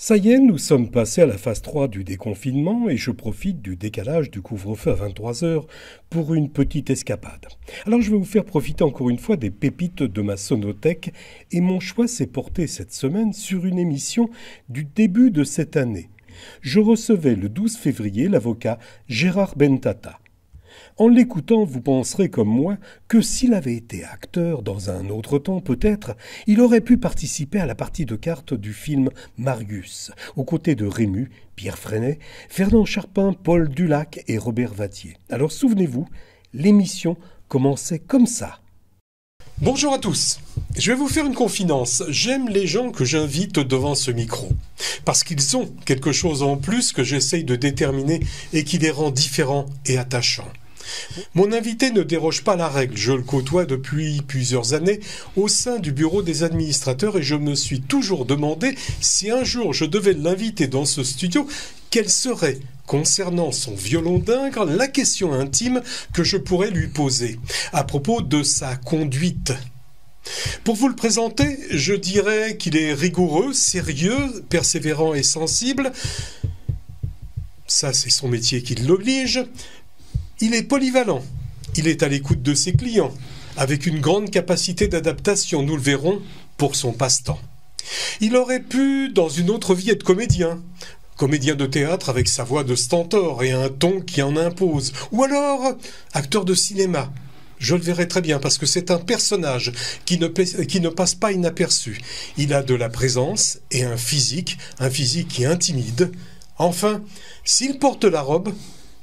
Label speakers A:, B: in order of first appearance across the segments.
A: Ça y est, nous sommes passés à la phase 3 du déconfinement et je profite du décalage du couvre-feu à 23 heures pour une petite escapade. Alors je vais vous faire profiter encore une fois des pépites de ma sonothèque et mon choix s'est porté cette semaine sur une émission du début de cette année. Je recevais le 12 février l'avocat Gérard Bentata. En l'écoutant, vous penserez comme moi que s'il avait été acteur dans un autre temps peut-être, il aurait pu participer à la partie de cartes du film Marius, aux côtés de Rému, Pierre Freinet, Fernand Charpin, Paul Dulac et Robert Vattier. Alors souvenez-vous, l'émission commençait comme ça.
B: Bonjour à tous, je vais vous faire une confidence. J'aime les gens que j'invite devant ce micro, parce qu'ils ont quelque chose en plus que j'essaye de déterminer et qui les rend différents et attachants. Mon invité ne déroge pas à la règle, je le côtoie depuis plusieurs années au sein du bureau des administrateurs et je me suis toujours demandé si un jour je devais l'inviter dans ce studio, quelle serait, concernant son violon d'Ingres, la question intime que je pourrais lui poser à propos de sa conduite. Pour vous le présenter, je dirais qu'il est rigoureux, sérieux, persévérant et sensible. Ça, c'est son métier qui l'oblige. Il est polyvalent, il est à l'écoute de ses clients, avec une grande capacité d'adaptation, nous le verrons, pour son passe-temps. Il aurait pu, dans une autre vie, être comédien de théâtre avec sa voix de stentor et un ton qui en impose, ou alors acteur de cinéma. Je le verrai très bien parce que c'est un personnage qui ne passe pas inaperçu. Il a de la présence et un physique qui intimide. Enfin, s'il porte la robe,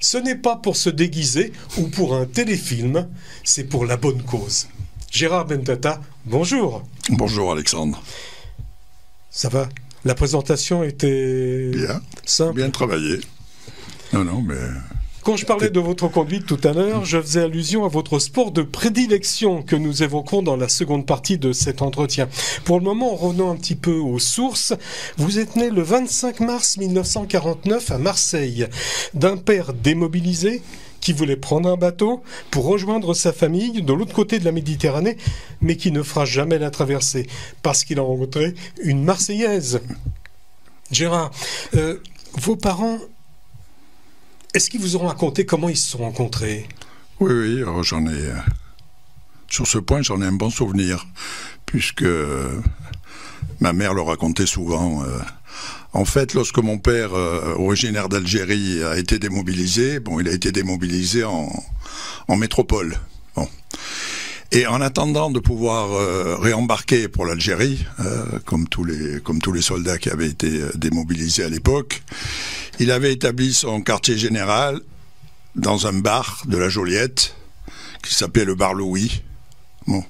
B: ce n'est pas pour se déguiser ou pour un téléfilm, c'est pour la bonne cause. Gérard Bentata, bonjour.
C: Bonjour Alexandre.
B: Ça va? La présentation était
C: bien,
B: simple.
C: Bien travaillé. Non, mais...
B: Quand je parlais de votre conduite tout à l'heure, je faisais allusion à votre sport de prédilection que nous évoquerons dans la seconde partie de cet entretien. Pour le moment, revenons un petit peu aux sources. Vous êtes né le 25 mars 1949 à Marseille, d'un père démobilisé qui voulait prendre un bateau pour rejoindre sa famille de l'autre côté de la Méditerranée, mais qui ne fera jamais la traversée, parce qu'il a rencontré une Marseillaise. Gérard, vos parents... Est-ce qu'ils vous ont raconté comment ils se sont rencontrés?
C: Oui, alors sur ce point, j'en ai un bon souvenir, puisque ma mère le racontait souvent. En fait, lorsque mon père, originaire d'Algérie, a été démobilisé, il a été démobilisé en métropole. Bon. Et en attendant de pouvoir réembarquer pour l'Algérie, comme tous les soldats qui avaient été démobilisés à l'époque, il avait établi son quartier général dans un bar de la Joliette qui s'appelait le bar Louis. Bon,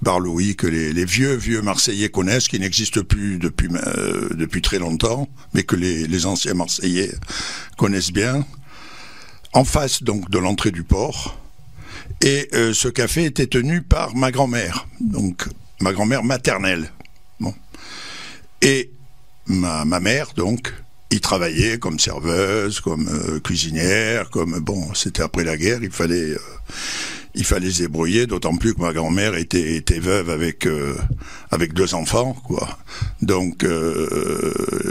C: bar Louis que les vieux Marseillais connaissent, qui n'existe plus depuis très longtemps, mais que les anciens Marseillais connaissent bien. En face donc de l'entrée du port. Et ce café était tenu par ma grand-mère, donc ma grand-mère maternelle. Bon. Et ma mère, donc, y travaillait comme serveuse, comme cuisinière, c'était après la guerre, il fallait se débrouiller, d'autant plus que ma grand-mère était veuve avec 2 enfants, quoi. Donc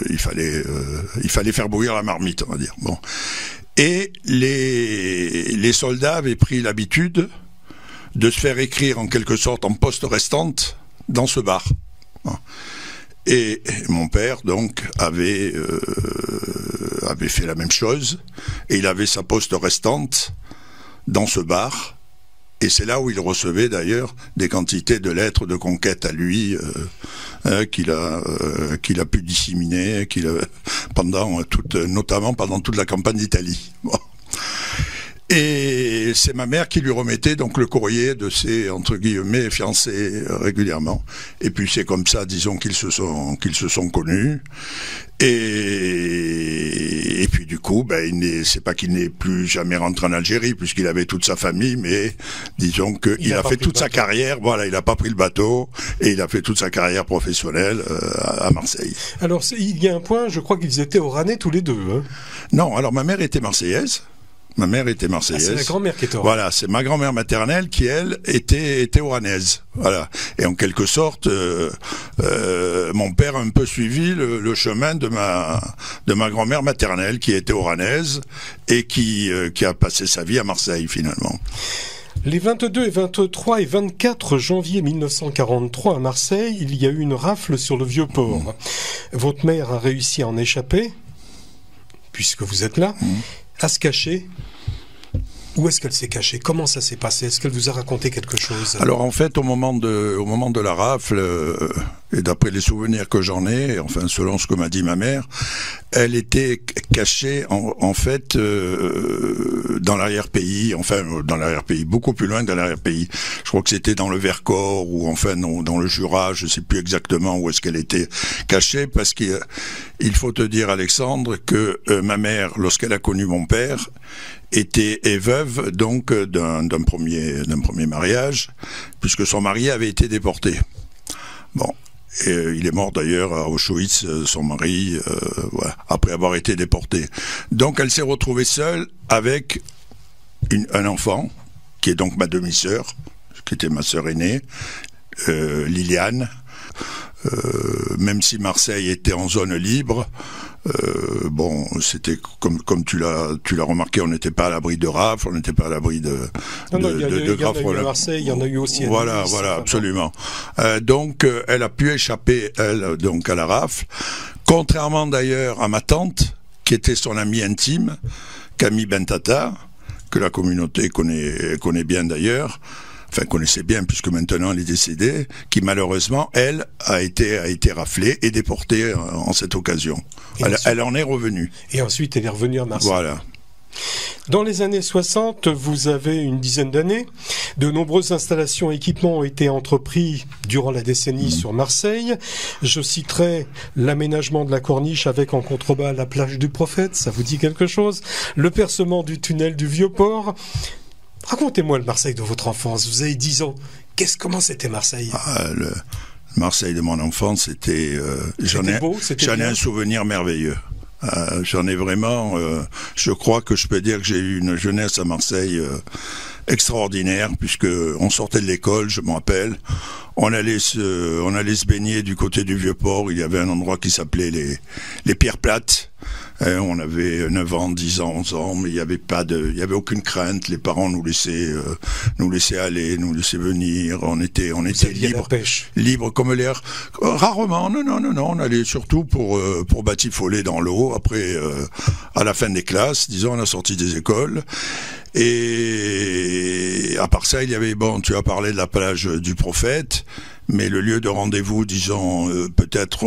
C: il fallait faire bouillir la marmite, on va dire. Bon. Et les soldats avaient pris l'habitude de se faire écrire en quelque sorte en poste restante dans ce bar. Et mon père, donc, avait fait la même chose, et il avait sa poste restante dans ce bar, et c'est là où il recevait d'ailleurs des quantités de lettres de conquête à lui, qu'il a pu disséminer, notamment pendant toute la campagne d'Italie. Bon. Et c'est ma mère qui lui remettait donc le courrier de ses, entre guillemets, fiancés régulièrement. Et puis c'est comme ça, disons, qu'ils se sont connus. Et puis du coup, c'est pas qu'il n'est plus jamais rentré en Algérie, puisqu'il avait toute sa famille, mais disons qu'il a fait toute sa carrière, voilà, il a pas pris le bateau, et il a fait toute sa carrière professionnelle à Marseille.
B: Alors il y a un point, je crois qu'ils étaient oranais tous les deux. Hein.
C: Non, alors ma mère était marseillaise. Ma mère était marseillaise.
B: C'est la grand-mère qui était oranaise.
C: Voilà, c'est ma grand-mère maternelle qui, elle, était oranaise. Voilà. Et en quelque sorte, mon père a un peu suivi le chemin de ma grand-mère maternelle qui était oranaise et qui a passé sa vie à Marseille, finalement.
B: Les 22 et 23 et 24 janvier 1943 à Marseille, il y a eu une rafle sur le Vieux-Port. Votre mère a réussi à en échapper, puisque vous êtes là, à se cacher. Où est-ce qu'elle s'est cachée? Comment ça s'est passé? Est-ce qu'elle vous a raconté quelque chose?
C: Alors en fait, au moment de la rafle, et d'après les souvenirs que j'en ai, enfin selon ce que m'a dit ma mère, elle était cachée en fait dans l'arrière-pays, enfin dans l'arrière-pays, beaucoup plus loin de l'arrière-pays. Je crois que c'était dans le Vercors ou enfin non, dans le Jura, je sais plus exactement où est-ce qu'elle était cachée, parce qu'il faut te dire, Alexandre, que ma mère, lorsqu'elle a connu mon père, est veuve donc d'un premier mariage, puisque son mari avait été déporté. Bon, et il est mort d'ailleurs à Auschwitz, son mari, voilà, après avoir été déporté. Donc elle s'est retrouvée seule avec un enfant, qui est donc ma demi-sœur, qui était ma sœur aînée, Liliane. Même si Marseille était en zone libre, bon, c'était comme tu l'as remarqué, on n'était pas à l'abri de rafles, on n'était pas à l'abri de
B: graves problèmes. À Marseille, il y en a eu aussi.
C: Voilà, absolument. Donc, elle a pu échapper, elle, donc à la rafle, contrairement d'ailleurs à ma tante, qui était son amie intime, Camille Bentata, que la communauté connaît bien d'ailleurs. Enfin, connaissait bien, puisque maintenant elle est décédée, qui malheureusement, elle, a été raflée et déportée en cette occasion. Elle en est revenue.
B: Et ensuite, elle est revenue à Marseille.
C: Voilà.
B: Dans les années 60, vous avez une dizaine d'années. De nombreuses installations et équipements ont été entrepris durant la décennie sur Marseille. Je citerai l'aménagement de la corniche avec en contrebas la plage du Prophète, ça vous dit quelque chose? Le percement du tunnel du Vieux-Port. Racontez-moi le Marseille de votre enfance. Vous avez 10 ans. Comment c'était Marseille?
C: Le Marseille de mon enfance, c'était... j'en ai un souvenir merveilleux. J'en ai vraiment... je crois que je peux dire que j'ai eu une jeunesse à Marseille extraordinaire, puisque on sortait de l'école, je me rappelle. On allait se baigner du côté du Vieux-Port. Il y avait un endroit qui s'appelait les Pierres Plates. On avait 9 ans, 10 ans, 11 ans, mais il y avait aucune crainte. Les parents nous laissaient aller, nous laissaient venir. On était libre comme l'air. Rarement, non. On allait surtout pour batifoler dans l'eau. Après, à la fin des classes, disons, à la sortie des écoles. Et à part ça, il y avait, bon, tu as parlé de la plage du Prophète, mais le lieu de rendez-vous, disons, peut-être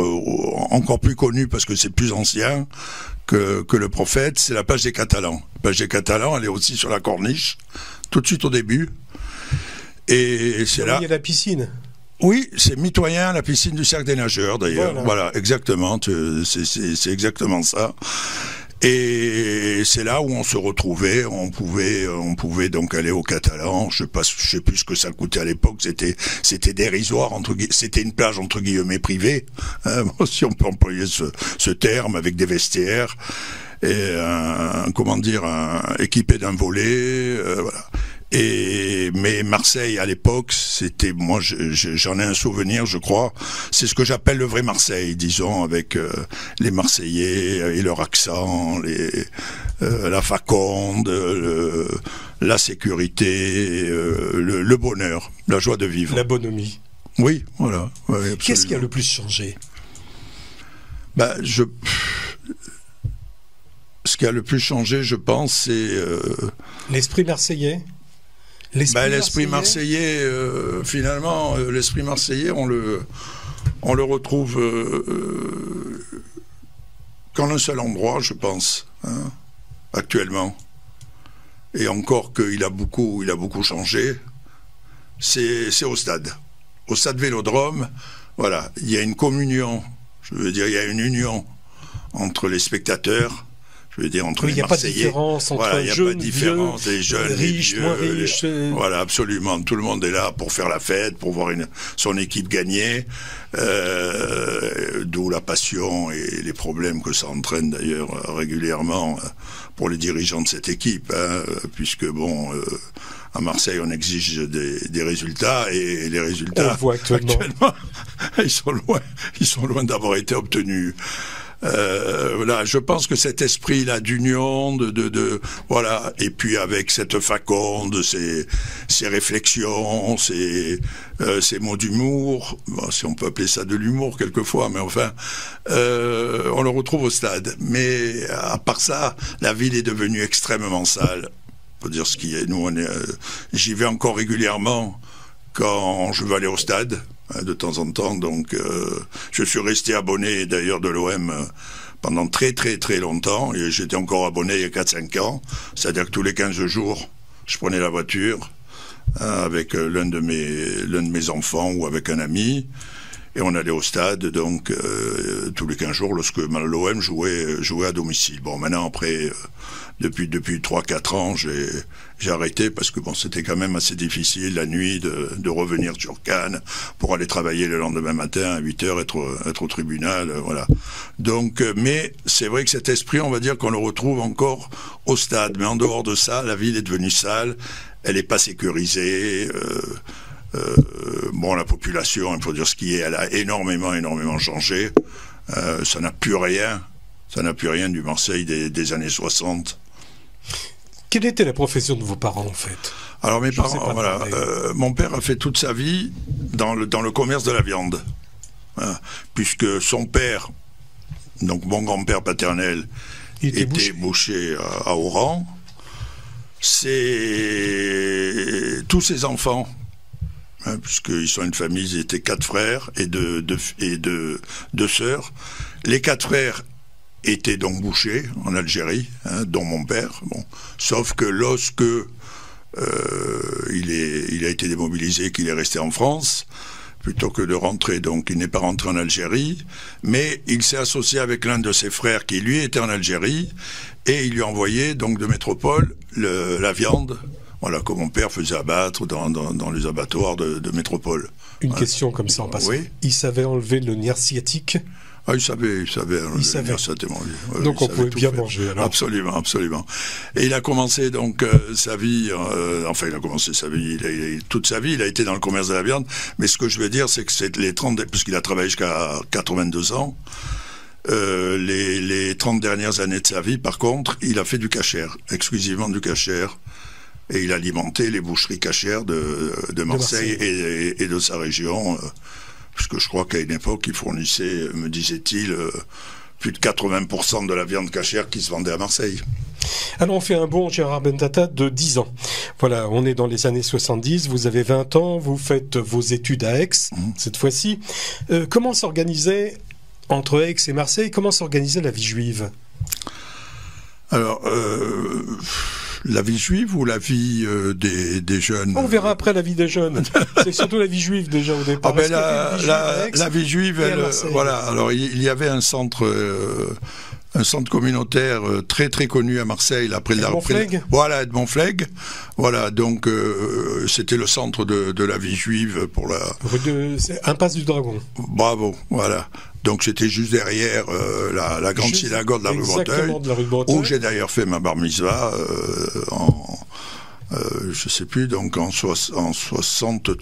C: encore plus connu parce que c'est plus ancien que le Prophète, c'est la plage des Catalans. La plage des Catalans, elle est aussi sur la corniche, tout de suite au début. Et c'est là...
B: Il y a la piscine.
C: Oui, c'est mitoyen à la piscine du Cercle des Nageurs, d'ailleurs. Voilà, exactement, c'est exactement ça. Et c'est là où on se retrouvait, on pouvait donc aller au Catalan. Je sais plus ce que ça coûtait à l'époque. C'était dérisoire, c'était une plage entre guillemets privée, hein, si on peut employer ce terme, avec des vestiaires et équipé d'un volet, voilà. Mais Marseille à l'époque, c'était, moi j'en ai un souvenir, je crois, c'est ce que j'appelle le vrai Marseille, disons, avec les Marseillais et leur accent, la faconde, la sécurité, le bonheur, la joie de vivre.
B: La bonhomie.
C: Oui, voilà. Ouais,
B: qu'est-ce qui a le plus changé?
C: Ce qui a le plus changé, je pense, c'est...
B: l'esprit marseillais.
C: L'esprit marseillais, finalement, l'esprit marseillais, on le retrouve qu'en un seul endroit, je pense, hein, actuellement. Et encore qu'il a beaucoup changé, c'est au stade. Au stade Vélodrome, voilà, il y a une communion, je veux dire, il y a une union entre les spectateurs. Je veux dire, entre
B: oui,
C: les Marseillais.
B: Il n'y a pas de différence entre
C: voilà,
B: jeunes,
C: pas de différence,
B: vieux,
C: les jeunes,
B: riches,
C: les vieux,
B: moins riches.
C: Voilà, absolument. Tout le monde est là pour faire la fête, pour voir son équipe gagner. D'où la passion et les problèmes que ça entraîne d'ailleurs régulièrement pour les dirigeants de cette équipe, hein, puisque bon, à Marseille on exige des résultats et les résultats
B: on le voit actuellement
C: ils sont loin d'avoir été obtenus. Voilà, je pense que cet esprit-là d'union, voilà, et puis avec cette faconde, ces réflexions, ces mots d'humour, bon, si on peut appeler ça de l'humour quelquefois, mais enfin, on le retrouve au stade. Mais à part ça, la ville est devenue extrêmement sale. Faut dire ce qui est. Nous, j'y vais encore régulièrement quand je veux aller au stade. De temps en temps, donc je suis resté abonné d'ailleurs de l'OM pendant très très très longtemps, et j'étais encore abonné il y a 4-5 ans, c'est-à-dire que tous les 15 jours je prenais la voiture avec l'un de mes enfants ou avec un ami, et on allait au stade donc tous les 15 jours lorsque l'OM jouait à domicile. Bon, maintenant après depuis 3-4 ans j'ai arrêté parce que bon, c'était quand même assez difficile la nuit de revenir sur Cannes pour aller travailler le lendemain matin à 8h, être au tribunal, voilà. Donc, mais c'est vrai que cet esprit, on va dire qu'on le retrouve encore au stade. Mais en dehors de ça, la ville est devenue sale, elle n'est pas sécurisée. Bon, la population, il faut dire ce qui est, elle a énormément changé. Ça n'a plus rien du Marseille des années 60.
B: Quelle était la profession de vos parents, en fait?
C: Alors mes parents, voilà, mon père a fait toute sa vie dans le commerce de la viande, hein, puisque son père, donc mon grand-père paternel, était boucher à Oran. Tous ses enfants, hein, puisqu'ils sont une famille, ils étaient 4 frères et deux sœurs. Les 4 frères était donc boucher en Algérie, hein, dont mon père. Bon, sauf que lorsque il a été démobilisé, qu'il est resté en France, plutôt que de rentrer, donc il n'est pas rentré en Algérie, mais il s'est associé avec l'un de ses frères qui lui était en Algérie, et il lui a envoyé donc de métropole la viande, voilà, que mon père faisait abattre dans les abattoirs de métropole.
B: Une question comme ça en passant.
C: Oui.
B: Il savait enlever le nerf sciatique?
C: Ah, il savait.
B: Donc on pouvait bien manger, alors.
C: Absolument. Et il a commencé donc sa vie, toute sa vie, il a été dans le commerce de la viande, mais ce que je veux dire, c'est que c'est puisqu'il a travaillé jusqu'à 82 ans, les 30 dernières années de sa vie, par contre, il a fait du cachère, exclusivement du cachère, et il alimentait les boucheries cachères de Marseille et de sa région, puisque je crois qu'à une époque, il fournissait, me disait-il, plus de 80% de la viande cachère qui se vendait à Marseille.
B: Alors on fait un bond, Gérard Bentata, de 10 ans. Voilà, on est dans les années 70, vous avez 20 ans, vous faites vos études à Aix, cette fois-ci. Comment s'organisait, entre Aix et Marseille, comment s'organisait la vie juive?
C: Alors, la vie juive ou la vie des jeunes?
B: On verra après la vie des jeunes. C'est surtout la vie juive déjà au départ.
C: La vie juive, voilà. Alors il y avait un centre communautaire très très connu à Marseille, voilà, Edmond Flegg. Voilà, donc c'était le centre de la vie juive pour la
B: Impasse du Dragon.
C: Bravo, voilà. Donc c'était juste derrière la grande synagogue de la rue Breteuil, où j'ai d'ailleurs fait ma bar mitzvah je sais plus, donc en 62,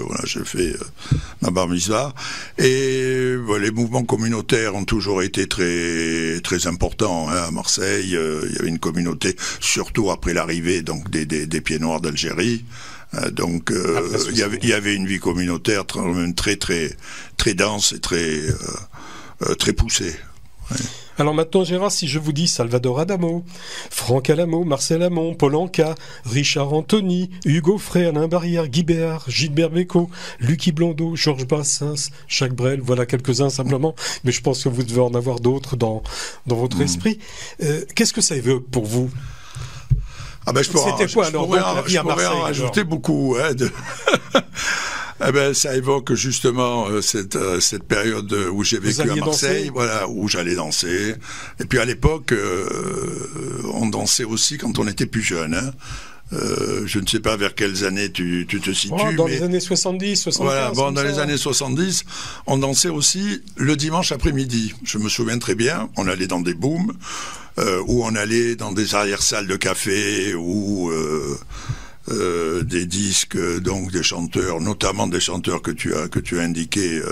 C: voilà, j'ai fait ma bar mitzvah. Et les mouvements communautaires ont toujours été très très importants, hein, à Marseille. Il y avait une communauté, surtout après l'arrivée donc des Pieds Noirs d'Algérie. Donc il y avait une vie communautaire très très très dense et très poussée. Ouais.
B: Alors maintenant, Gérard, si je vous dis Salvador Adamo, Franck Alamo, Marcel Amont, Paul Anka, Richard Anthony, Hugo Frey, Alain Barrière, Guy Béard, Gilbert Bécaud, Lucky Blondeau, Georges Brassens, Jacques Brel, voilà quelques-uns simplement, mais je pense que vous devez en avoir d'autres dans votre esprit. Qu'est-ce que ça évoque pour vous?
C: Ah ben je pourrais en rajouter beaucoup. Hein, Eh ben, ça évoque justement cette période où j'ai vécu à Marseille, voilà, où j'allais danser. Et puis à l'époque, on dansait aussi quand on était plus jeune. Hein. Je ne sais pas vers quelles années tu te situes.
B: Dans les années 70, 75.
C: Voilà, bon, dans les années 70, on dansait aussi le dimanche après-midi. Je me souviens très bien, on allait dans des booms, ou on allait dans des arrière-salles de café, ou des disques, donc des chanteurs, notamment des chanteurs que tu as indiqués,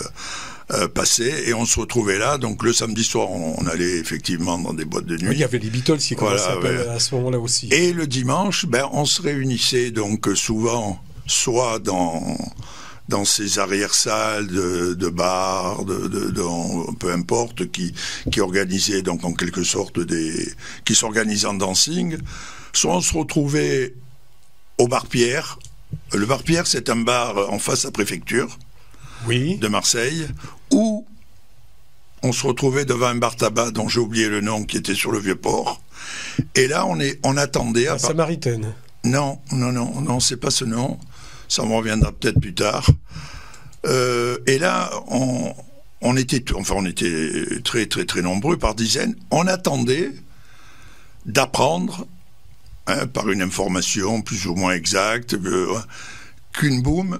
C: passaient, et on se retrouvait là. Donc le samedi soir, on allait effectivement dans des boîtes de nuit.
B: Oui, il y avait les Beatles qui commençaient à ce moment-là aussi.
C: Et le dimanche, on se réunissait donc souvent, soit dans ces arrière-salles de bars, peu importe, qui organisaient donc en quelque sorte qui s'organisaient en dancing. Soit on se retrouvait au bar Pierre. Le bar Pierre, c'est un bar en face à la préfecture de Marseille, où on se retrouvait devant un bar tabac dont j'ai oublié le nom, qui était sur le Vieux-Port. Et là, on attendait...
B: La Samaritaine.
C: Non, c'est pas ce nom. Ça me reviendra peut-être plus tard. Et là, on était très, très, très nombreux, par dizaines. On attendait d'apprendre, par une information plus ou moins exacte, qu'une boum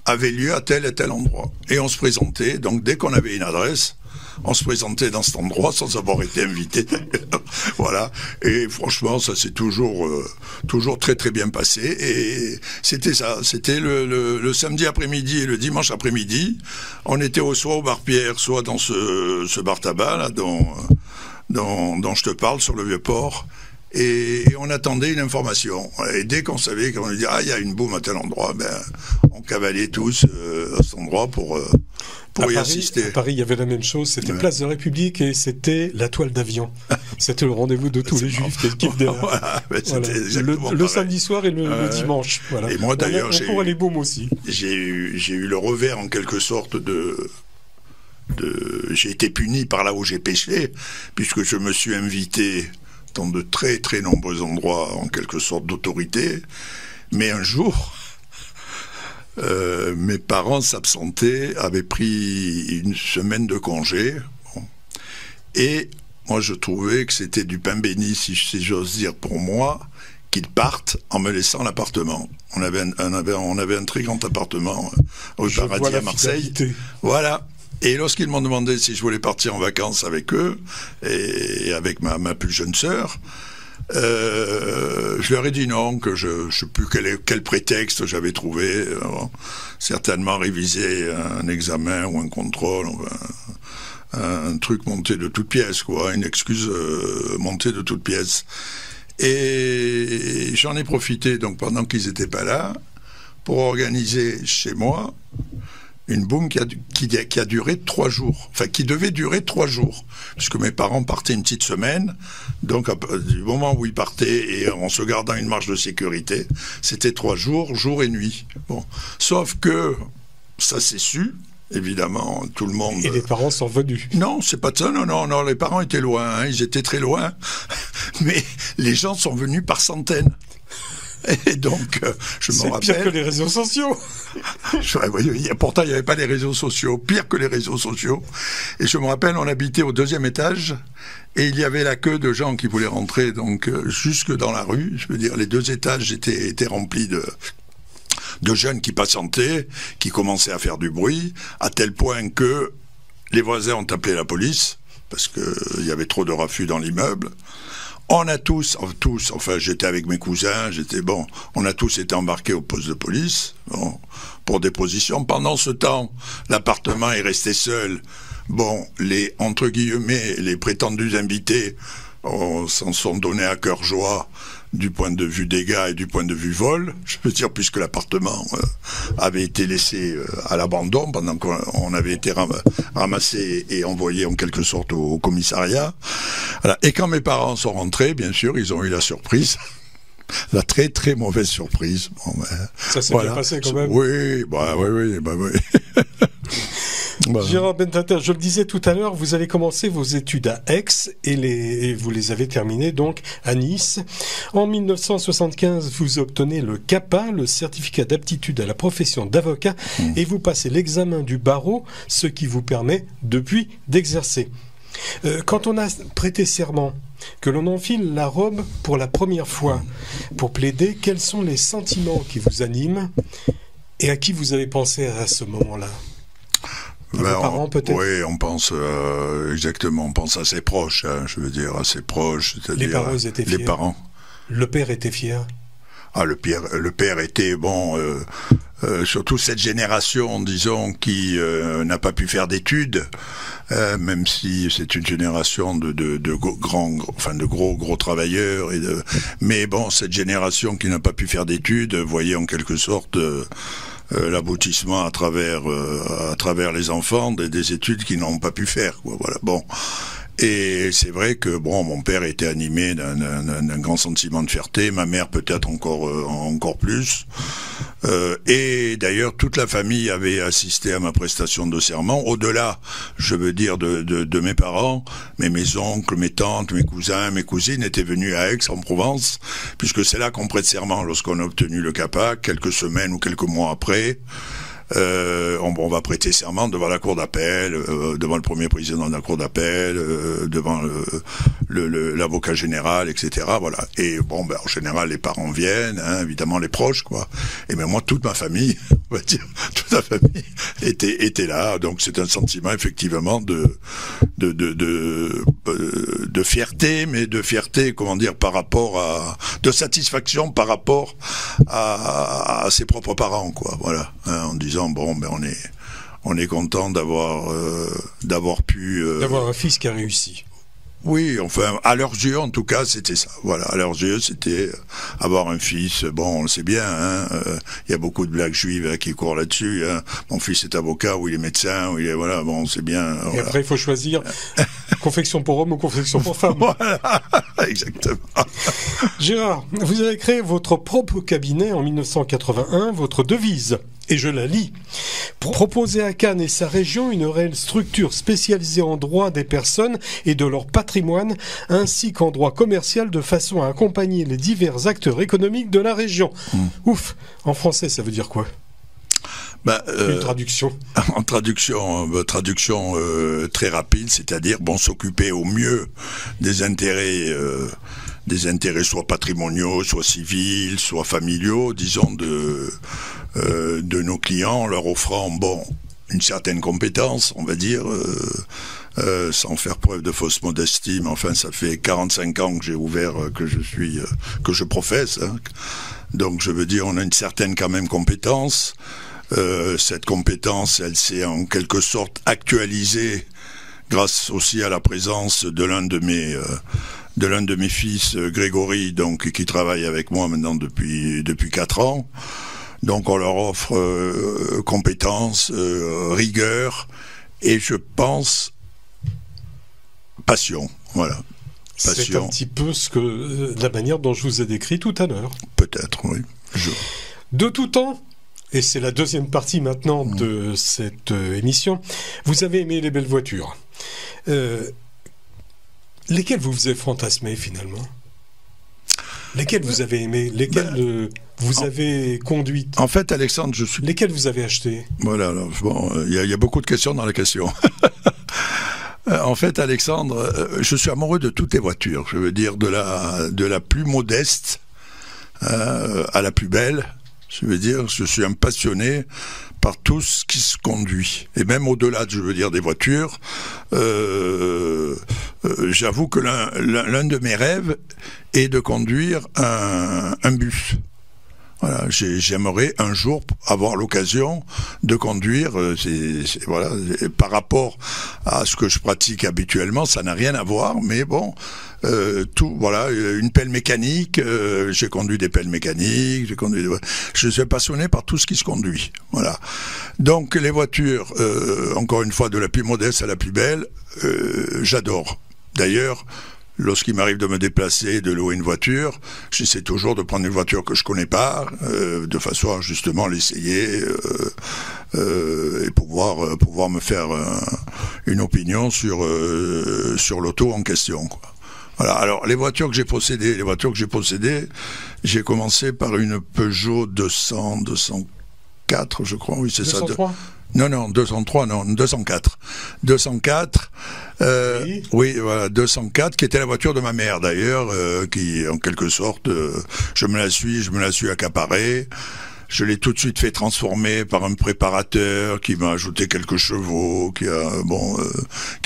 C: avait lieu à tel et tel endroit. Et on se présentait, donc dès qu'on avait une adresse, on se présentait dans cet endroit sans avoir été invité. Voilà. Et franchement, ça s'est toujours très très bien passé. Et c'était ça. C'était le samedi après-midi et le dimanche après-midi. On était soit au bar Pierre, soit dans ce bar tabac là, dont je te parle, sur le Vieux-Port. Et on attendait une information. Et dès qu'on savait qu'on disait il y a une boum à tel endroit, on cavalait tous à cet endroit pour y assister.
B: À Paris, il y avait la même chose. C'était Place de République et c'était la toile d'avion. C'était le rendez-vous de tous les Juifs qui étaient derrière. Le samedi soir et le dimanche. Voilà.
C: Et moi d'ailleurs,
B: pour les booms aussi.
C: J'ai eu le revers en quelque sorte j'ai été puni par là où j'ai péché, puisque je me suis invité dans de très très nombreux endroits en quelque sorte d'autorité, mais un jour mes parents s'absentaient, avaient pris une semaine de congé, et moi je trouvais que c'était du pain béni, si j'ose dire, pour moi, qu'ils partent en me laissant l'appartement. On avait un très grand appartement au Paradis à Marseille. Voilà. Et lorsqu'ils m'ont demandé si je voulais partir en vacances avec eux, et avec ma plus jeune sœur, je leur ai dit non, que je ne sais plus quel prétexte j'avais trouvé, certainement réviser un examen ou un contrôle, un truc monté de toutes pièces, quoi, une excuse montée de toutes pièces. Et j'en ai profité, donc pendant qu'ils n'étaient pas là, pour organiser chez moi une boum qui a duré 3 jours, enfin qui devait durer 3 jours, puisque mes parents partaient une petite semaine, donc du moment où ils partaient et en se gardant une marge de sécurité, c'était 3 jours, jour et nuit. Bon, sauf que ça s'est su, évidemment, tout le monde...
B: Et les parents sont venus.
C: Non, c'est pas ça, non, les parents étaient loin, hein, ils étaient très loin, mais les gens sont venus par centaines. Et donc, je me rappelle...
B: C'est pire que les réseaux sociaux.
C: Pourtant, il n'y avait pas les réseaux sociaux. Pire que les réseaux sociaux. Et je me rappelle, on habitait au 2e étage, et il y avait la queue de gens qui voulaient rentrer, donc jusque dans la rue. Je veux dire, les 2 étages étaient remplis de jeunes qui patientaient, qui commençaient à faire du bruit, à tel point que les voisins ont appelé la police, parce qu'il y avait trop de raffus dans l'immeuble. On a tous, enfin j'étais avec mes cousins, on a tous été embarqués au poste de police, pour déposition. Pendant ce temps, l'appartement est resté seul. Bon, entre guillemets, les prétendus invités s'en sont donnés à cœur joie du point de vue dégâts et du point de vue vol, je veux dire, puisque l'appartement avait été laissé à l'abandon pendant qu'on avait été ramassé et envoyé en quelque sorte au commissariat. Voilà. Et quand mes parents sont rentrés, bien sûr, ils ont eu la surprise. La très très mauvaise surprise.
B: Ça s'est bien passé quand même.
C: Oui.
B: Voilà. Gérard Bentater, je le disais tout à l'heure, vous avez commencé vos études à Aix et vous les avez terminées donc à Nice. En 1975, vous obtenez le CAPA, le certificat d'aptitude à la profession d'avocat, et vous passez l'examen du barreau, ce qui vous permet depuis d'exercer. Quand on a prêté serment, que l'on enfile la robe pour la première fois pour plaider, quels sont les sentiments qui vous animent et à qui vous avez pensé à ce moment-là? Vos parents, peut-être?
C: Oui, on pense exactement, on pense à ses proches, hein, je veux dire, à ses proches, c'est-à-dire
B: les parents étaient fiers.
C: Les parents.
B: Le père était fier.
C: Ah, le père était bon. Surtout cette génération, disons, qui n'a pas pu faire d'études, même si c'est une génération de gros travailleurs. Mais bon, cette génération qui n'a pas pu faire d'études voyait en quelque sorte l'aboutissement à travers les enfants des études qu'ils n'ont pas pu faire, quoi. Voilà. Bon. Et c'est vrai que bon, mon père était animé d'un grand sentiment de fierté, ma mère peut-être encore plus. Et d'ailleurs, toute la famille avait assisté à ma prestation de serment. Au-delà, je veux dire, de mes parents, mais mes oncles, mes tantes, mes cousins, mes cousines étaient venus à Aix-en-Provence, puisque c'est là qu'on prête serment lorsqu'on a obtenu le CAPA, quelques semaines ou quelques mois après. On va prêter serment devant la cour d'appel, devant le premier président de la cour d'appel, devant l'avocat général, etc. Voilà. Et bon, en général, les parents viennent, hein, évidemment les proches, quoi. Et même moi, toute ma famille, on va dire, toute la famille était là. Donc c'est un sentiment effectivement de fierté, mais de fierté, comment dire, de satisfaction par rapport à ses propres parents, quoi. Voilà. Hein, en disant bon, ben on est content d'avoir pu
B: d'avoir un fils qui a réussi.
C: Oui, enfin, à leurs yeux, en tout cas, c'était ça. Voilà, à leurs yeux, c'était avoir un fils. Bon, on le sait bien, hein. Y a beaucoup de blagues juives qui courent là-dessus. Hein. Mon fils est avocat, ou il est médecin, ou il est voilà. Bon, on sait bien.
B: Et après, il faut choisir confection pour homme ou confection pour femme.
C: Voilà, exactement.
B: Gérard, vous avez créé votre propre cabinet en 1981. Votre devise, et je la lis: pour proposer à Cannes et sa région une réelle structure spécialisée en droit des personnes et de leur patrimoine, ainsi qu'en droit commercial, de façon à accompagner les divers acteurs économiques de la région. Ouf, en français, ça veut dire quoi? Une traduction.
C: En traduction très rapide, c'est-à-dire s'occuper au mieux des intérêts soit patrimoniaux, soit civils, soit familiaux, disons de nos clients, leur offrant une certaine compétence, on va dire, sans faire preuve de fausse modestie, mais enfin ça fait 45 ans que j'ai ouvert, que je professe, hein. Donc je veux dire, on a une certaine quand même compétence. Cette compétence, elle s'est en quelque sorte actualisée grâce aussi à la présence de l'un de mes fils, Grégory, donc qui travaille avec moi maintenant depuis 4 ans. Donc on leur offre compétence, rigueur et je pense passion. Voilà. Passion.
B: C'est un petit peu la manière dont je vous ai décrit tout à l'heure.
C: Peut-être, oui.
B: De tout temps, et c'est la deuxième partie maintenant de cette émission, vous avez aimé les belles voitures. Lesquelles vous avez fantasmé finalement? Lesquelles vous avez aimé? Lesquelles vous avez conduites?
C: En fait, Alexandre,
B: lesquelles vous avez achetées?
C: Voilà, il y a beaucoup de questions dans la question. En fait, Alexandre, je suis amoureux de toutes les voitures. Je veux dire, de la plus modeste à la plus belle. Je veux dire, je suis un passionné par tout ce qui se conduit. Et même au-delà, je veux dire, des voitures, j'avoue que l'un de mes rêves est de conduire un bus. Voilà, j'aimerais un jour avoir l'occasion de conduire. Voilà, par rapport à ce que je pratique habituellement, ça n'a rien à voir. Mais bon, voilà, une pelle mécanique. J'ai conduit des pelles mécaniques. Je suis passionné par tout ce qui se conduit. Voilà. Donc les voitures, encore une fois, de la plus modeste à la plus belle, j'adore. D'ailleurs, lorsqu'il m'arrive de me déplacer, de louer une voiture, j'essaie toujours de prendre une voiture que je connais pas, de façon à justement l'essayer, et pouvoir me faire une opinion sur l'auto en question, quoi. Voilà. Alors les voitures que j'ai possédées, j'ai commencé par une Peugeot 204, je crois. Oui, c'est ça.
B: 203
C: Non, 203, non, 204. 204,
B: oui.
C: Oui, voilà, 204, qui était la voiture de ma mère d'ailleurs, qui, en quelque sorte, je me la suis accaparée. Je l'ai tout de suite fait transformer par un préparateur qui m'a ajouté quelques chevaux, qui a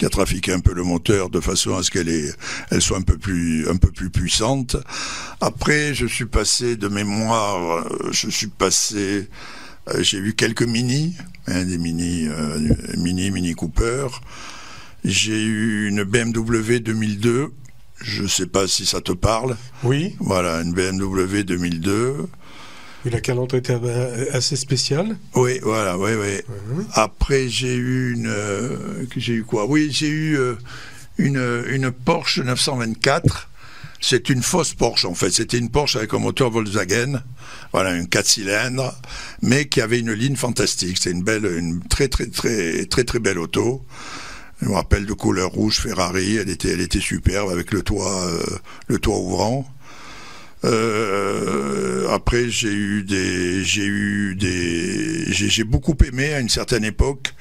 C: trafiqué un peu le moteur de façon à ce qu'elle soit un peu plus puissante. Après, je suis passé de mémoire, j'ai eu quelques Mini, des Mini Cooper. J'ai eu une BMW 2002. Je sais pas si ça te parle.
B: Oui.
C: Voilà, une BMW 2002.
B: Et la calandre était assez spéciale.
C: Oui, voilà, oui. Après, j'ai eu quoi? Oui, j'ai eu une Porsche 924. C'est une fausse Porsche, en fait. C'était une Porsche avec un moteur Volkswagen. Voilà, un 4 cylindres, mais qui avait une ligne fantastique. C'est une très belle auto. Je me rappelle, de couleur rouge Ferrari. Elle était superbe avec le toit ouvrant. Après, j'ai beaucoup aimé à une certaine époque,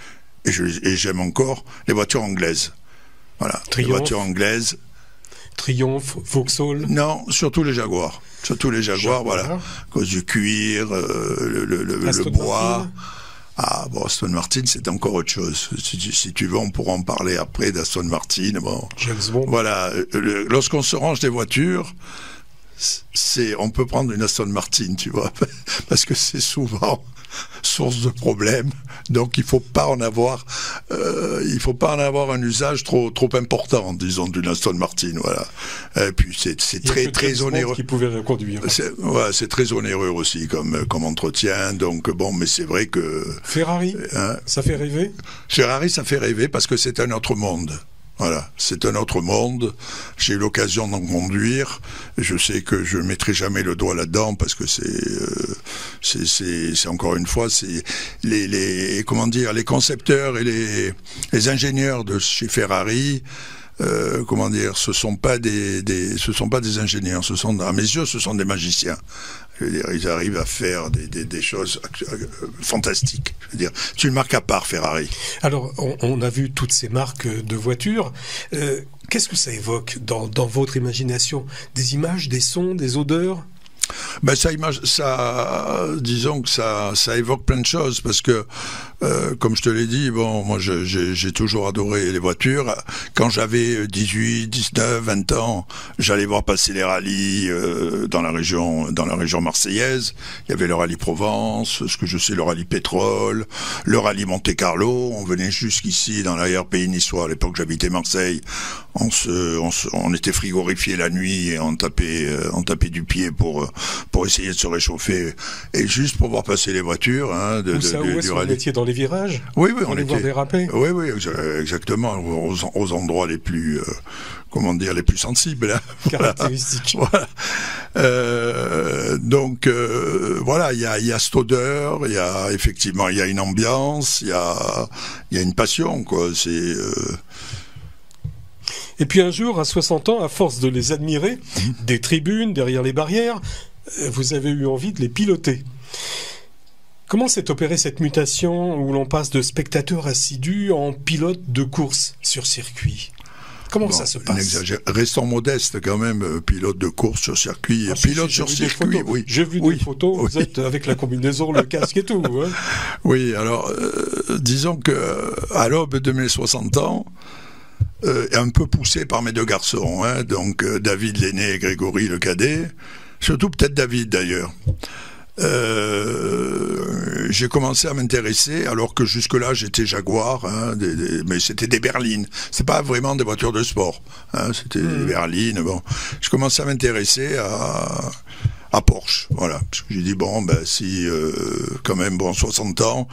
C: et j'aime encore, les voitures anglaises. Voilà, les voitures anglaises.
B: Triumph, Vauxhall.
C: Non, surtout les Jaguars. Voilà, à cause du cuir, le bois.
B: Martin.
C: Ah bon, Aston Martin, c'est encore autre chose. Si tu veux, on pourra en parler après d'Aston Martin. Bon,
B: James Bond.
C: Voilà, lorsqu'on se range des voitures, on peut prendre une Aston Martin, tu vois, parce que c'est souvent source de problèmes. Donc il faut pas en avoir un usage trop important, disons, d'une Aston Martin, voilà. Et puis c'est très onéreux.
B: Qui pouvait la conduire.
C: C'est très onéreux aussi comme entretien. Donc bon, mais c'est vrai que
B: Ferrari, ça fait rêver.
C: Ferrari, ça fait rêver parce que c'est un autre monde. Voilà, c'est un autre monde. J'ai eu l'occasion d'en conduire. Je sais que je mettrai jamais le doigt là-dedans parce que c'est encore une fois, c'est les concepteurs et les ingénieurs de chez Ferrari. Ce sont pas des ingénieurs. À mes yeux, ce sont des magiciens. Je veux dire, ils arrivent à faire des choses fantastiques. Je veux dire, c'est une marque à part, Ferrari.
B: Alors, on a vu toutes ces marques de voitures. Qu'est-ce que ça évoque dans votre imagination? Des images, des sons, des odeurs?
C: Ben disons que ça évoque plein de choses parce que, comme je te l'ai dit, bon, moi j'ai toujours adoré les voitures. Quand j'avais 18, 19, 20 ans, j'allais voir passer les rallyes dans la région marseillaise. Il y avait le rallye Provence, le rallye Pétrole, le rallye Monte-Carlo. On venait jusqu'ici dans l'arrière-pays niçois. À l'époque, j'habitais Marseille. On était frigorifié la nuit et on tapait du pied pour essayer de se réchauffer et juste pour voir passer les voitures du
B: rallye. Vous étiez dans les virages?
C: Oui, on
B: était voir déraper.
C: Oui, exactement, aux endroits les plus les plus sensibles.
B: Caractéristiques.
C: Voilà. Donc voilà, il y a cette odeur, il y a effectivement une ambiance, il y a une passion, quoi.
B: Et puis un jour, à 60 ans, à force de les admirer, des tribunes, derrière les barrières, vous avez eu envie de les piloter. Comment s'est opérée cette mutation où l'on passe de spectateur assidu en pilote de course sur circuit? Comment ça se passe?
C: Restons modestes quand même, pilote de course sur circuit. Pilote sur circuit, oui.
B: J'ai vu des photos, vous êtes avec la combinaison, le casque et tout. Hein.
C: Oui, alors, disons que à l'aube de mes 60 ans, un peu poussé par mes deux garçons, donc David l'aîné et Grégory le cadet, surtout peut-être David d'ailleurs. J'ai commencé à m'intéresser, alors que jusque-là j'étais Jaguar, mais c'était des berlines. C'est pas vraiment des voitures de sport, c'était des berlines. Bon, je commençais à m'intéresser à Porsche, voilà. Parce que j'ai dit bon, ben si quand même, bon, 60 ans,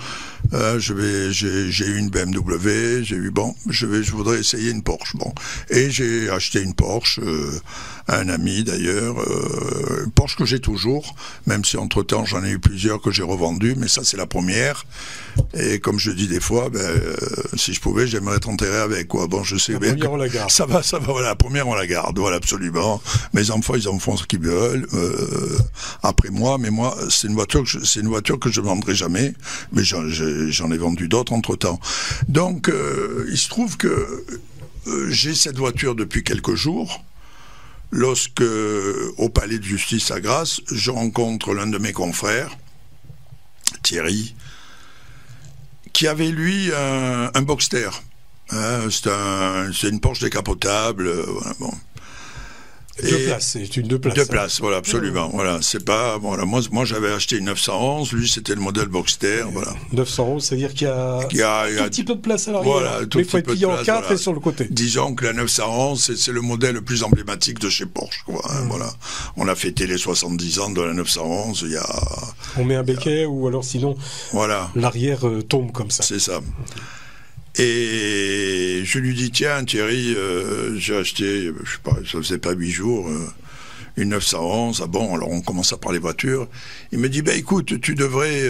C: j'ai eu une BMW, j'ai eu bon, je voudrais essayer une Porsche, bon, et j'ai acheté une Porsche à un ami d'ailleurs, une Porsche que j'ai toujours, même si entre temps j'en ai eu plusieurs que j'ai revendues, mais ça c'est la première. Et comme je dis des fois, si je pouvais, j'aimerais être enterré avec, quoi. Bon, je sais
B: la
C: bien.
B: Première, on la garde.
C: Ça va, voilà, la première, on la garde, voilà, absolument. Mes enfants, ils en font ce qu'ils veulent, après moi, mais moi, c'est une voiture que je ne vendrai jamais, mais j'en ai vendu d'autres entre temps. Donc, il se trouve que j'ai cette voiture depuis quelques jours. Lorsque, au palais de justice à Grasse, je rencontre l'un de mes confrères, Thierry, qui avait lui un Boxster. C'est une Porsche décapotable. Voilà, bon.
B: C'est une deux places.
C: Deux places, voilà, absolument. Voilà, c'est pas, voilà, moi j'avais acheté une 911, lui c'était le modèle Boxster, voilà.
B: 911, c'est-à-dire qu'il y a un petit peu de place à l'arrière. Voilà, mais il faut être plié en 4 voilà. Et sur le côté.
C: Disons que la 911, c'est le modèle le plus emblématique de chez Porsche, quoi. Voilà. On a fêté les 70 ans de la 911, il y a...
B: On met un béquet ou alors sinon, voilà. L'arrière tombe comme ça.
C: C'est ça. Et je lui dis, tiens Thierry, j'ai acheté, je sais pas, ça faisait pas 8 jours, une 911, ah bon, alors on commence à parler voiture. Il me dit, écoute, tu devrais,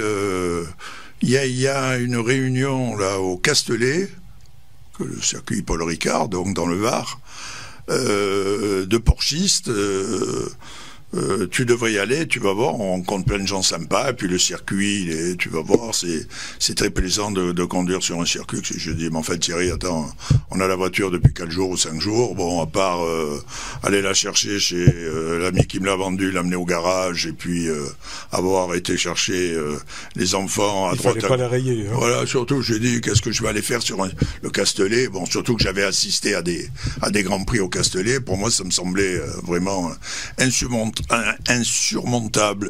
C: il y a une réunion là au Castellet, que le circuit Paul Ricard, donc dans le Var, de porchistes, tu devrais y aller, tu vas voir, on rencontre plein de gens sympas, et puis le circuit, tu vas voir, c'est très plaisant de conduire sur un circuit. Je dis, mais en fait Thierry, attends, on a la voiture depuis 4 jours ou 5 jours, bon, à part aller la chercher chez l'ami qui me l'a vendue, l'amener au garage, et puis avoir été chercher les enfants à droite.
B: Il fallait pas la rayer. Hein.
C: Voilà, surtout, j'ai dit, qu'est-ce que je vais aller faire sur le Castellet, bon, surtout que j'avais assisté à des grands prix au Castellet, pour moi ça me semblait vraiment insurmontable.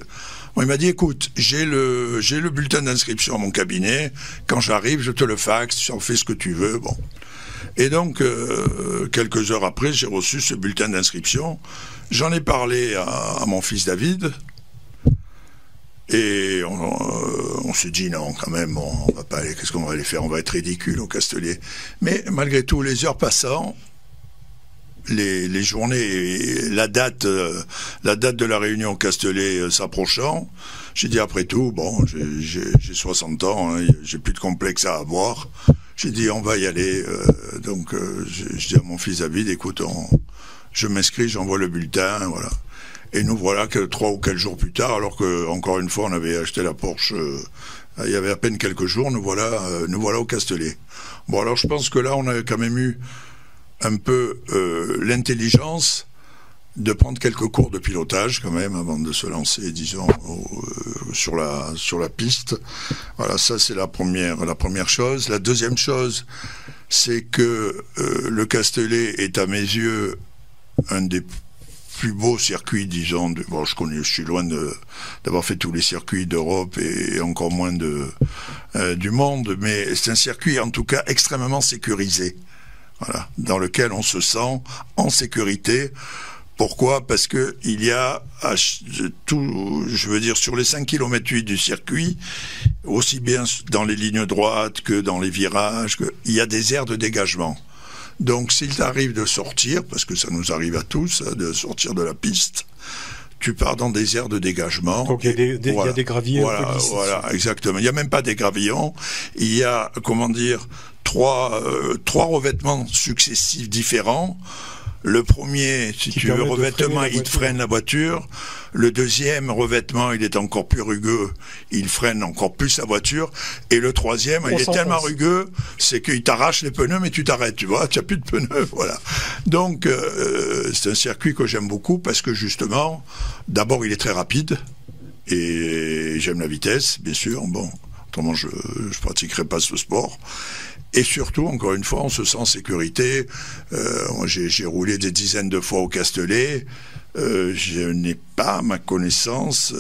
C: Bon, il m'a dit, écoute, j'ai le bulletin d'inscription à mon cabinet, quand j'arrive, je te le faxe, tu en fais ce que tu veux, bon. Et donc, quelques heures après, j'ai reçu ce bulletin d'inscription, j'en ai parlé à mon fils David, et on s'est dit, non, quand même, on va pas aller, qu'est-ce qu'on va aller faire, on va être ridicule au Castellet. Mais malgré tout, les heures passant, les journées, la date de la réunion au Castellet s'approchant, j'ai dit après tout, bon, j'ai 60 ans, hein, j'ai plus de complexe à avoir. J'ai dit on va y aller. Donc je dis à mon fils David, écoute, je m'inscris, j'envoie le bulletin, voilà. Et nous voilà que 3 ou 4 jours plus tard, alors que encore une fois on avait acheté la Porsche. Il y avait à peine quelques jours, nous voilà au Castellet. Bon, alors je pense que là on a quand même eu un peu l'intelligence de prendre quelques cours de pilotage quand même avant de se lancer, disons, sur la piste. Voilà, ça c'est la première chose. La deuxième chose, c'est que le Castellet est à mes yeux un des plus beaux circuits, disons. Bon, je suis loin d'avoir fait tous les circuits d'Europe et encore moins du monde, mais c'est un circuit en tout cas extrêmement sécurisé. Voilà, dans lequel on se sent en sécurité. Pourquoi ? Parce que il y a tout, je veux dire, sur les 5 km 8 du circuit, aussi bien dans les lignes droites que dans les virages, il y a des aires de dégagement. Donc s'il t'arrive de sortir, parce que ça nous arrive à tous, de sortir de la piste, tu pars dans des aires de dégagement.
B: Donc il y a des gravillons.
C: Voilà, exactement. Il n'y a même pas des gravillons. Il y a, comment dire, trois revêtements successifs différents. Le premier, si tu veux, revêtement, il te freine la voiture. Le deuxième revêtement, il est encore plus rugueux, il freine encore plus la voiture. Et le troisième, il est tellement rugueux, c'est qu'il t'arrache les pneus, mais tu t'arrêtes, tu vois, tu n'as plus de pneus, voilà. Donc, c'est un circuit que j'aime beaucoup parce que justement, d'abord, il est très rapide et j'aime la vitesse, bien sûr. Bon, autrement, je pratiquerai pas ce sport. Et surtout, encore une fois, on se sent en sécurité. J'ai roulé des dizaines de fois au Castellet. Je n'ai pas, à ma connaissance,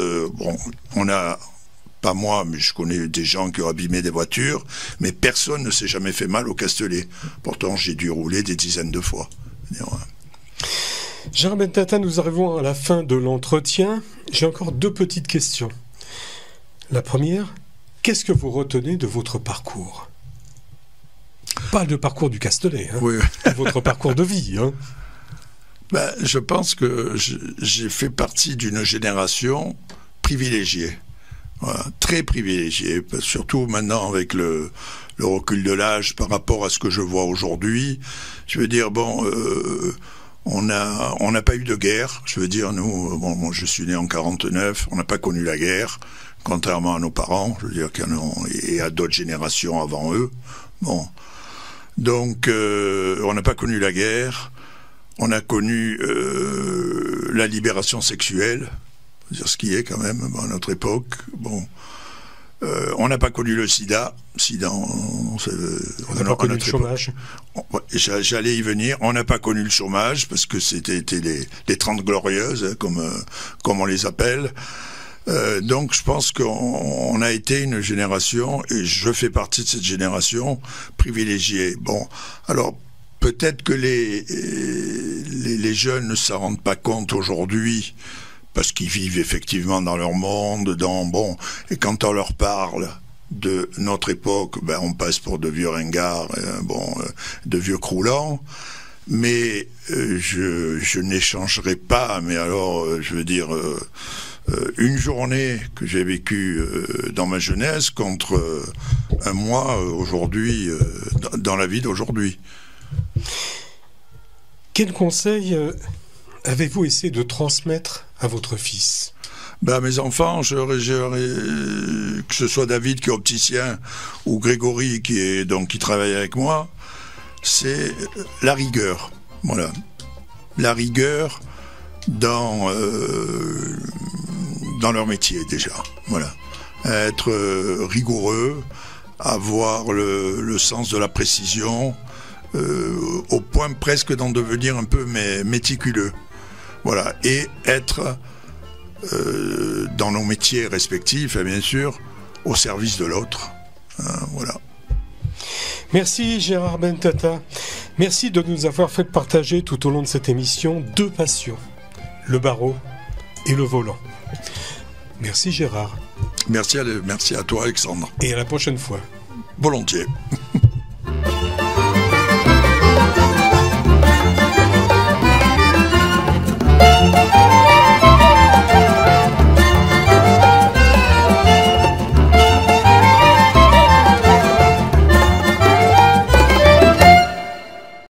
C: pas moi, mais je connais des gens qui ont abîmé des voitures, mais personne ne s'est jamais fait mal au Castellet. Pourtant, j'ai dû rouler des dizaines de fois.
B: Gérard Bentata, nous arrivons à la fin de l'entretien. J'ai encore 2 petites questions. La première, qu'est-ce que vous retenez de votre parcours? Pas le parcours du Castellet, hein,
C: Oui.
B: votre parcours de vie. Hein.
C: Je pense que j'ai fait partie d'une génération privilégiée. Voilà, très privilégiée, surtout maintenant avec le recul de l'âge par rapport à ce que je vois aujourd'hui. Je veux dire, bon, on n'a pas eu de guerre. Je veux dire, nous, bon, moi, je suis né en 49, on n'a pas connu la guerre, contrairement à nos parents, je veux dire, et à d'autres générations avant eux. Bon, donc, on n'a pas connu la guerre. On a connu la libération sexuelle, c'est-à-dire ce qui est quand même à notre époque. Bon, on n'a pas connu le sida. On
B: n'a pas connu le chômage.
C: J'allais y venir. On n'a pas connu le chômage parce que c'était les 30 glorieuses, comme on les appelle. Donc je pense qu'on a été une génération, et je fais partie de cette génération privilégiée. Bon, alors peut-être que les jeunes ne s'en rendent pas compte aujourd'hui, parce qu'ils vivent effectivement dans leur monde, et quand on leur parle de notre époque, on passe pour de vieux ringards, de vieux croulants, mais je n'échangerai pas, mais alors, je veux dire, une journée que j'ai vécue dans ma jeunesse contre un mois aujourd'hui, dans la vie d'aujourd'hui.
B: Quel conseil avez-vous essayé de transmettre à votre fils?
C: Mes enfants, que ce soit David qui est opticien ou Grégory qui travaille avec moi, c'est la rigueur. Voilà, la rigueur dans leur métier déjà. Voilà, être rigoureux, avoir le sens de la précision. Au point presque d'en devenir un peu méticuleux. Voilà, et être dans nos métiers respectifs, et bien sûr, au service de l'autre. Voilà.
B: Merci Gérard Bentata. Merci de nous avoir fait partager tout au long de cette émission 2 passions, le barreau et le volant. Merci Gérard.
C: Merci à toi Alexandre.
B: Et à la prochaine fois.
C: Volontiers.